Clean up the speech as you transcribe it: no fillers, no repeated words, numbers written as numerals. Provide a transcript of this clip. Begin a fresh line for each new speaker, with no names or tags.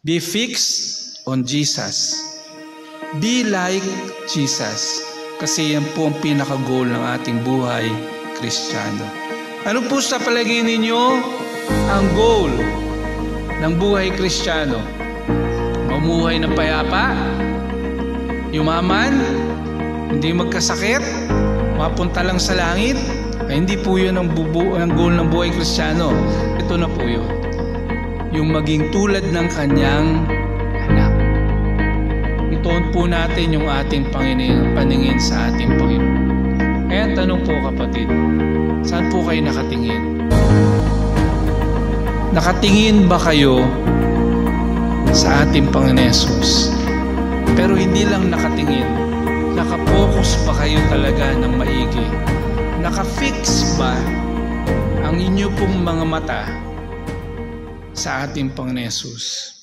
Be fixed on Jesus. Be like Jesus. Kasi yan po ang pinaka-goal ng ating buhay Kristiyano. Ano po sa palagay ninyo ang goal ng buhay Kristiyano? Mamuhay ng payapa? Yumaman? Hindi magkasakit? Mapunta lang sa langit? Ay, hindi po yun ang goal ng buhay Kristiyano. Ito na po yun. Yung maging tulad ng kanyang anak. Ituon po natin yung ating paningin sa ating Panginoon. Kaya tanong po kapatid, saan po kayo nakatingin? Nakatingin ba kayo sa ating Panginoon Hesus? Pero hindi lang nakatingin, nakapokus ba kayo talaga ng maigi? Nakafix ba ang inyo pong mga mata sa ating Panginoon Hesus?